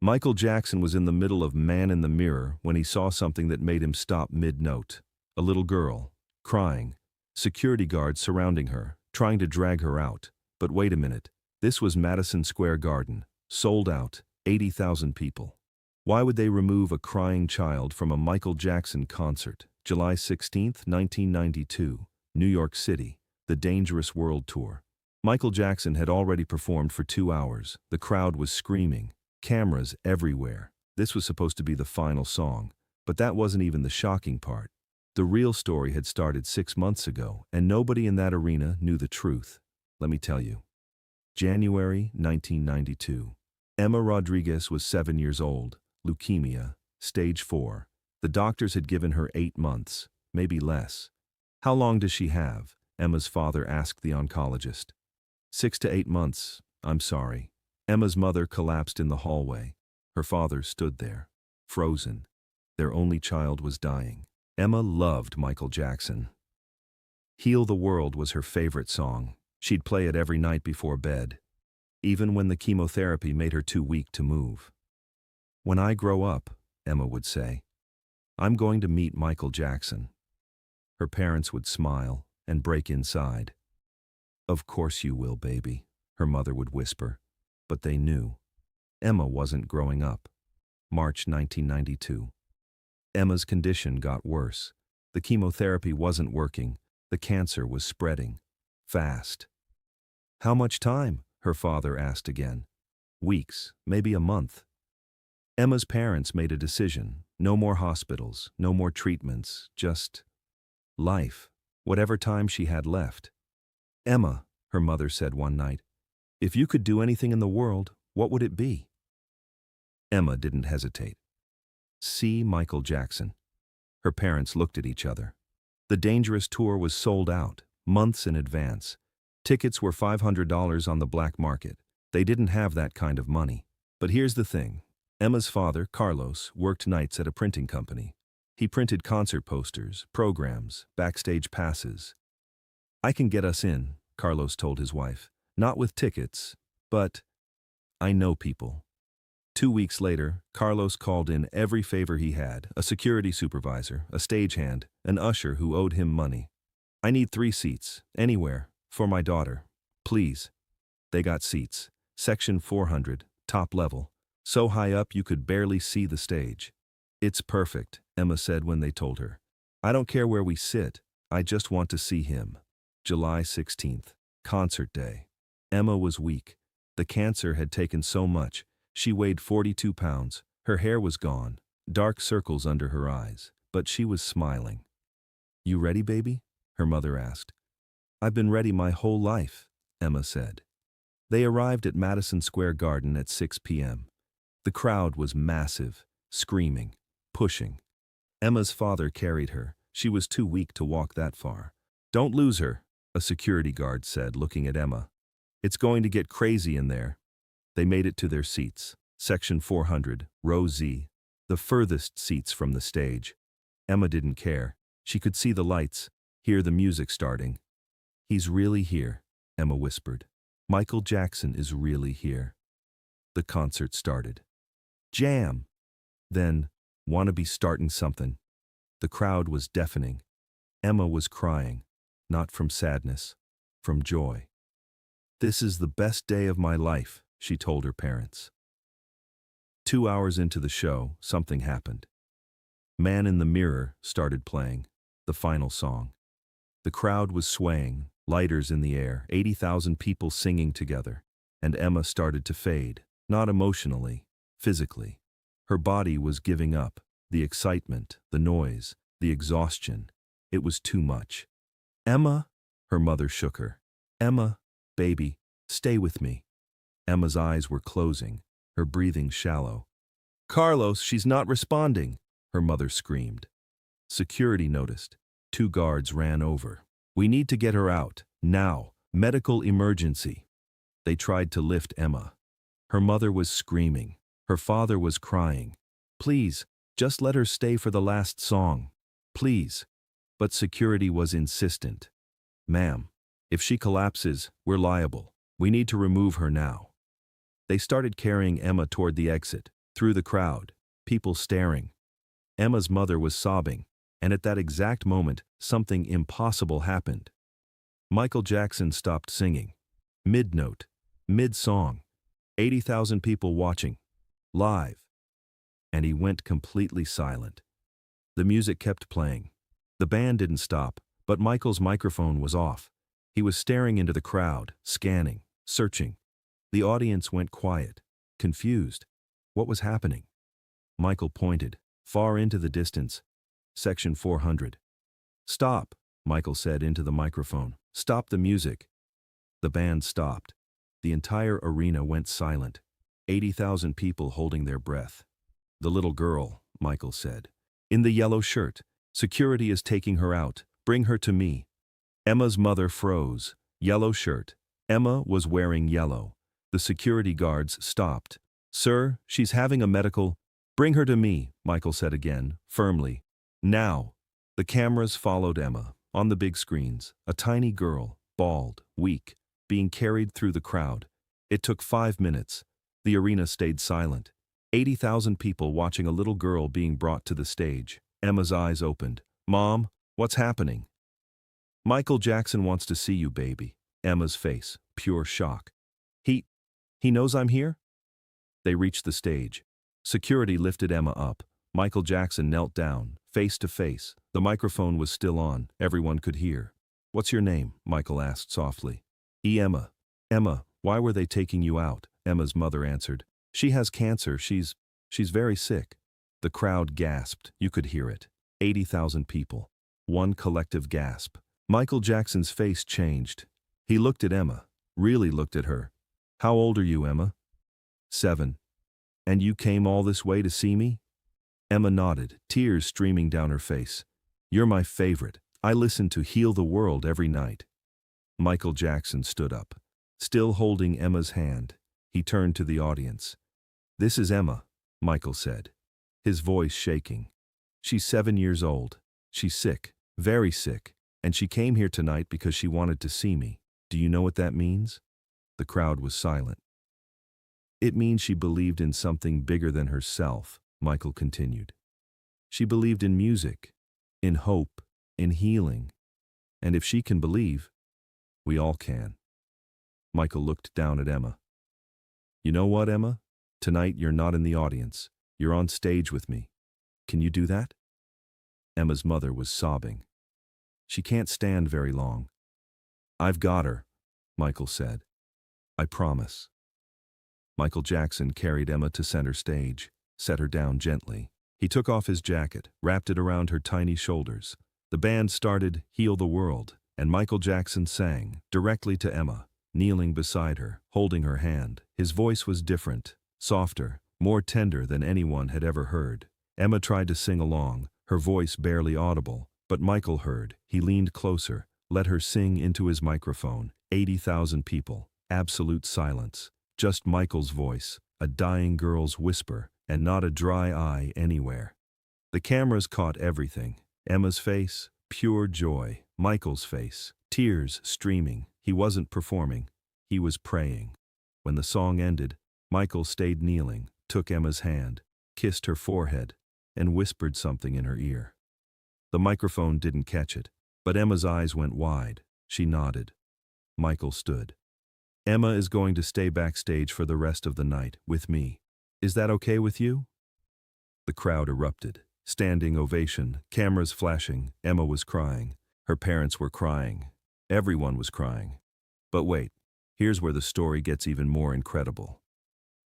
Michael Jackson was in the middle of Man in the Mirror when he saw something that made him stop mid-note. A little girl, crying. Security guards surrounding her, trying to drag her out. But wait a minute. This was Madison Square Garden. Sold out. 80,000 people. Why would they remove a crying child from a Michael Jackson concert? July 16, 1992, New York City, the Dangerous World Tour. Michael Jackson had already performed for 2 hours. The crowd was screaming. Cameras everywhere. This was supposed to be the final song, but that wasn't even the shocking part. The real story had started 6 months ago, and nobody in that arena knew the truth. Let me tell you. January 1992. Emma Rodriguez was 7 years old, leukemia, stage 4. The doctors had given her 8 months, maybe less. How long does she have? Emma's father asked the oncologist. 6 to 8 months, I'm sorry. Emma's mother collapsed in the hallway. Her father stood there, frozen. Their only child was dying. Emma loved Michael Jackson. Heal the World was her favorite song. She'd play it every night before bed, even when the chemotherapy made her too weak to move. When I grow up, Emma would say, I'm going to meet Michael Jackson. Her parents would smile and break inside. Of course you will, baby, her mother would whisper. But they knew. Emma wasn't growing up. March 1992. Emma's condition got worse. The chemotherapy wasn't working. The cancer was spreading. Fast. How much time? Her father asked again. Weeks, maybe a month. Emma's parents made a decision. No more hospitals, no more treatments, just life, whatever time she had left. Emma, her mother said one night, if you could do anything in the world, what would it be? Emma didn't hesitate. See Michael Jackson. Her parents looked at each other. The Dangerous tour was sold out, months in advance. Tickets were $500 on the black market. They didn't have that kind of money. But here's the thing. Emma's father, Carlos, worked nights at a printing company. He printed concert posters, programs, backstage passes. I can get us in, Carlos told his wife. Not with tickets, but I know people. 2 weeks later, Carlos called in every favor he had, a security supervisor, a stagehand, an usher who owed him money. I need 3 seats, anywhere, for my daughter. Please. They got seats. Section 400, top level. So high up you could barely see the stage. It's perfect, Emma said when they told her. I don't care where we sit, I just want to see him. July 16th, concert day. Emma was weak. The cancer had taken so much. She weighed 42 pounds. Her hair was gone, dark circles under her eyes, but she was smiling. You ready, baby? Her mother asked. I've been ready my whole life, Emma said. They arrived at Madison Square Garden at 6 p.m. The crowd was massive, screaming, pushing. Emma's father carried her. She was too weak to walk that far. Don't lose her, a security guard said, looking at Emma. It's going to get crazy in there. They made it to their seats. Section 400, row Z, the furthest seats from the stage. Emma didn't care. She could see the lights, hear the music starting. He's really here, Emma whispered. Michael Jackson is really here. The concert started. Jam! Then, wanna be starting something. The crowd was deafening. Emma was crying, not from sadness, from joy. This is the best day of my life, she told her parents. 2 hours into the show, something happened. Man in the Mirror started playing, the final song. The crowd was swaying, lighters in the air, 80,000 people singing together, and Emma started to fade, not emotionally, physically. Her body was giving up, the excitement, the noise, the exhaustion. It was too much. Emma, her mother shook her. Emma, baby, stay with me. Emma's eyes were closing, her breathing shallow. Carlos, she's not responding, her mother screamed. Security noticed. 2 guards ran over. We need to get her out, now, medical emergency. They tried to lift Emma. Her mother was screaming. Her father was crying. Please, just let her stay for the last song. Please. But security was insistent. Ma'am, if she collapses, we're liable. We need to remove her now. They started carrying Emma toward the exit. Through the crowd, people staring. Emma's mother was sobbing, and at that exact moment, something impossible happened. Michael Jackson stopped singing. Mid-note. Mid-song. 80,000 people watching. Live. And he went completely silent. The music kept playing. The band didn't stop, but Michael's microphone was off. He was staring into the crowd, scanning, searching. The audience went quiet, confused. What was happening? Michael pointed, far into the distance. Section 400. "Stop," Michael said into the microphone. "Stop the music." The band stopped. The entire arena went silent. 80,000 people holding their breath. "The little girl," Michael said. "In the yellow shirt. Security is taking her out. Bring her to me." Emma's mother froze. Yellow shirt. Emma was wearing yellow. The security guards stopped. "Sir, she's having a medical—" "Bring her to me," Michael said again, firmly. "Now." The cameras followed Emma, on the big screens, a tiny girl, bald, weak, being carried through the crowd. It took 5 minutes. The arena stayed silent. 80,000 people watching a little girl being brought to the stage. Emma's eyes opened. "Mom, what's happening?" "Michael Jackson wants to see you, baby." Emma's face, pure shock. He knows I'm here?" They reached the stage. Security lifted Emma up. Michael Jackson knelt down, face to face. The microphone was still on. Everyone could hear. "What's your name?" Michael asked softly. Emma." "Emma, why were they taking you out?" Emma's mother answered. "She has cancer. She's very sick." The crowd gasped. You could hear it. 80,000 people. One collective gasp. Michael Jackson's face changed. He looked at Emma. Really looked at her. "How old are you, Emma?" 7. "And you came all this way to see me?" Emma nodded, tears streaming down her face. "You're my favorite. I listen to Heal the World every night." Michael Jackson stood up. Still holding Emma's hand, he turned to the audience. "This is Emma," Michael said, his voice shaking. "She's 7 years old. She's sick, very sick, and she came here tonight because she wanted to see me. Do you know what that means?" The crowd was silent. "It means she believed in something bigger than herself," Michael continued. "She believed in music, in hope, in healing. And if she can believe, we all can." Michael looked down at Emma. "You know what, Emma? Tonight you're not in the audience. You're on stage with me. Can you do that?" Emma's mother was sobbing. "She can't stand very long." "I've got her," Michael said. "I promise." Michael Jackson carried Emma to center stage, set her down gently. He took off his jacket, wrapped it around her tiny shoulders. The band started Heal the World, and Michael Jackson sang, directly to Emma, kneeling beside her, holding her hand. His voice was different, softer, more tender than anyone had ever heard. Emma tried to sing along, her voice barely audible, but Michael heard. He leaned closer, let her sing into his microphone. 80,000 people, absolute silence. Just Michael's voice, a dying girl's whisper, and not a dry eye anywhere. The cameras caught everything. Emma's face, pure joy. Michael's face, tears streaming. He wasn't performing. He was praying. When the song ended, Michael stayed kneeling, took Emma's hand, kissed her forehead, and whispered something in her ear. The microphone didn't catch it, but Emma's eyes went wide. She nodded. Michael stood. "Emma is going to stay backstage for the rest of the night, with me. Is that okay with you?" The crowd erupted. Standing ovation, cameras flashing. Emma was crying. Her parents were crying. Everyone was crying. But wait, here's where the story gets even more incredible.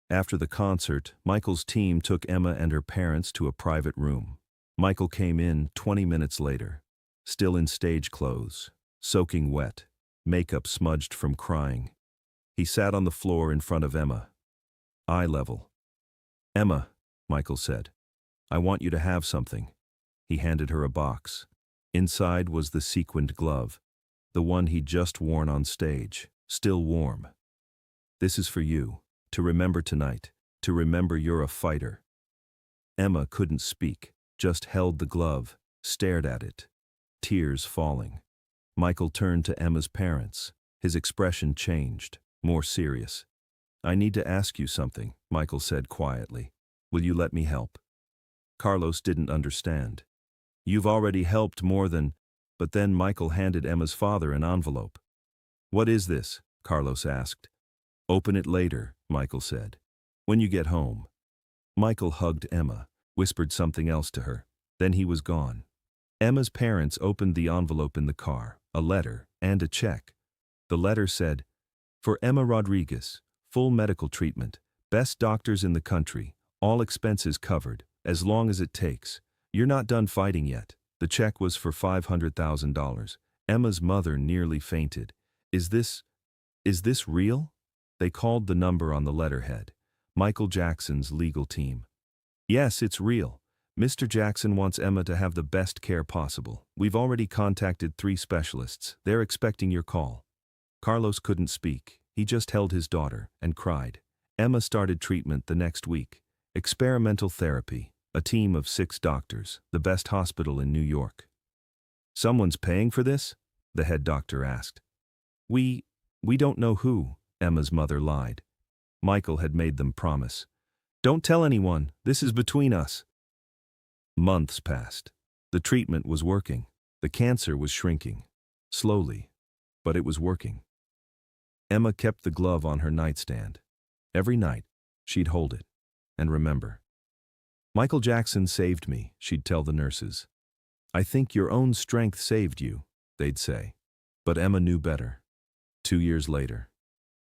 After the concert, Michael's team took Emma and her parents to a private room. Michael came in 20 minutes later, still in stage clothes, soaking wet, makeup smudged from crying. He sat on the floor in front of Emma, eye level. "Emma," Michael said, "I want you to have something." He handed her a box. Inside was the sequined glove, the one he'd just worn on stage, still warm. "This is for you, to remember tonight, to remember you're a fighter." Emma couldn't speak, just held the glove, stared at it, tears falling. Michael turned to Emma's parents. His expression changed, more serious. "I need to ask you something," Michael said quietly. Will you let me help? Carlos didn't understand. You've already helped more than... But then Michael handed Emma's father an envelope. What is this? Carlos asked. Open it later, Michael said. When you get home. Michael hugged Emma, whispered something else to her. Then he was gone. Emma's parents opened the envelope in the car, a letter, and a check. The letter said, For Emma Rodriguez, full medical treatment, best doctors in the country, all expenses covered, as long as it takes. You're not done fighting yet. The check was for $500,000. Emma's mother nearly fainted. Is this real? They called the number on the letterhead. Michael Jackson's legal team. Yes, it's real. Mr. Jackson wants Emma to have the best care possible. We've already contacted 3 specialists. They're expecting your call. Carlos couldn't speak. He just held his daughter and cried. Emma started treatment the next week. Experimental therapy. A team of 6 doctors, the best hospital in New York. Someone's paying for this? The head doctor asked. We don't know who, Emma's mother lied. Michael had made them promise. Don't tell anyone, this is between us. Months passed. The treatment was working. The cancer was shrinking. Slowly, but it was working. Emma kept the glove on her nightstand. Every night, she'd hold it and remember. Michael Jackson saved me, she'd tell the nurses. I think your own strength saved you, they'd say. But Emma knew better. 2 years later,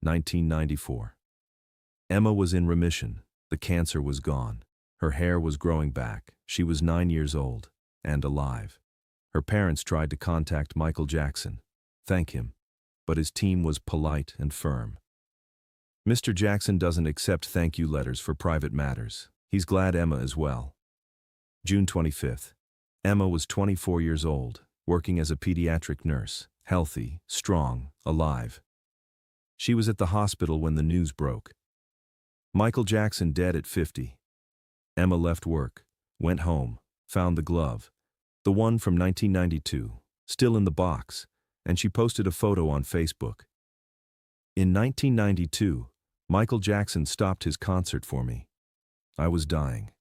1994. Emma was in remission. The cancer was gone. Her hair was growing back. She was 9 years old and alive. Her parents tried to contact Michael Jackson, thank him, but his team was polite and firm. Mr. Jackson doesn't accept thank you letters for private matters. He's glad Emma is well. June 25th. Emma was 24 years old, working as a pediatric nurse, healthy, strong, alive. She was at the hospital when the news broke. Michael Jackson dead at 50. Emma left work, went home, found the glove, the one from 1992, still in the box, and she posted a photo on Facebook. In 1992, Michael Jackson stopped his concert for me. I was dying.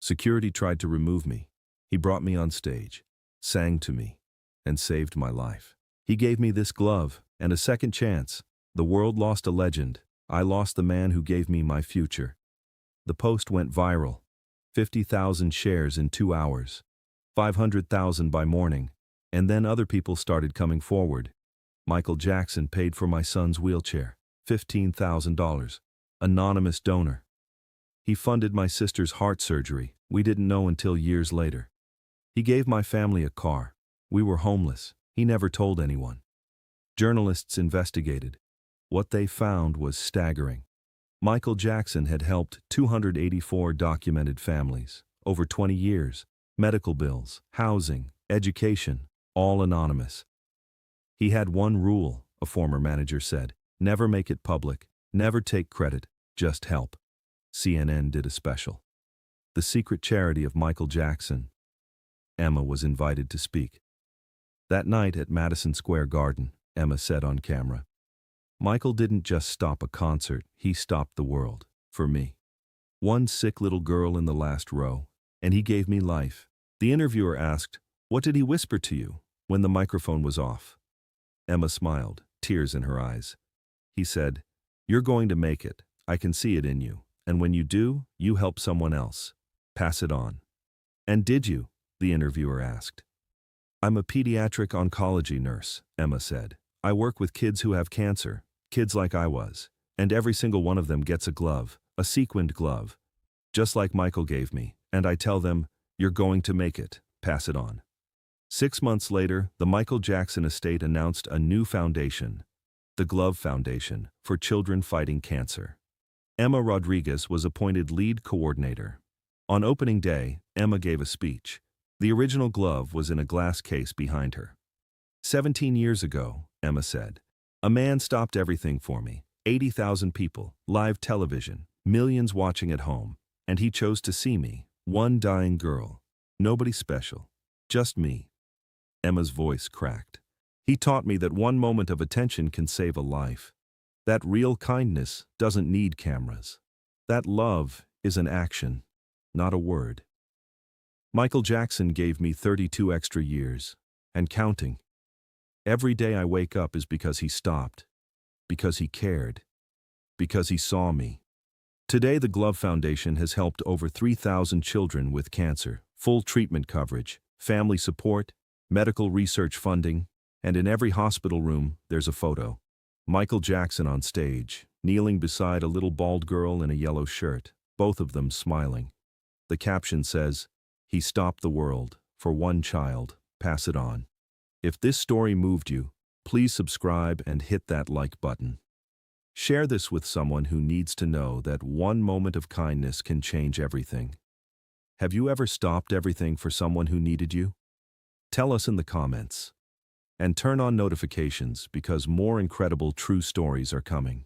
Security tried to remove me. He brought me on stage, sang to me, and saved my life. He gave me this glove and a second chance. The world lost a legend. I lost the man who gave me my future. The post went viral. 50,000 shares in 2 hours. 500,000 by morning. And then other people started coming forward. Michael Jackson paid for my son's wheelchair. $15,000. Anonymous donor. He funded my sister's heart surgery. We didn't know until years later. He gave my family a car. We were homeless. He never told anyone. Journalists investigated. What they found was staggering. Michael Jackson had helped 284 documented families, over 20 years, medical bills, housing, education, all anonymous. He had one rule, a former manager said, never make it public, never take credit, just help. CNN did a special. The secret charity of Michael Jackson. Emma was invited to speak. That night at Madison Square Garden, Emma said on camera, Michael didn't just stop a concert, he stopped the world, for me. One sick little girl in the last row, and he gave me life. The interviewer asked, what did he whisper to you when the microphone was off? Emma smiled, tears in her eyes. He said, you're going to make it. I can see it in you. And when you do, you help someone else. Pass it on. And did you? The interviewer asked. I'm a pediatric oncology nurse, Emma said. I work with kids who have cancer, kids like I was, and every single one of them gets a glove, a sequined glove, just like Michael gave me, and I tell them, you're going to make it, pass it on. 6 months later, the Michael Jackson estate announced a new foundation, the Glove Foundation, for children fighting cancer. Emma Rodriguez was appointed lead coordinator. On opening day, Emma gave a speech. The original glove was in a glass case behind her. 17 years ago, Emma said, a man stopped everything for me. 80,000 people, live television, millions watching at home, and he chose to see me, one dying girl. Nobody special, just me. Emma's voice cracked. He taught me that one moment of attention can save a life. That real kindness doesn't need cameras. That love is an action. not a word. Michael Jackson gave me 32 extra years, and counting. Every day I wake up is because he stopped, because he cared, because he saw me. Today, the Glove Foundation has helped over 3,000 children with cancer, full treatment coverage, family support, medical research funding, and in every hospital room, there's a photo. Michael Jackson on stage, kneeling beside a little bald girl in a yellow shirt, both of them smiling. The caption says, "He stopped the world, for one child, pass it on." If this story moved you, please subscribe and hit that like button. Share this with someone who needs to know that one moment of kindness can change everything. Have you ever stopped everything for someone who needed you? Tell us in the comments. And turn on notifications because more incredible true stories are coming.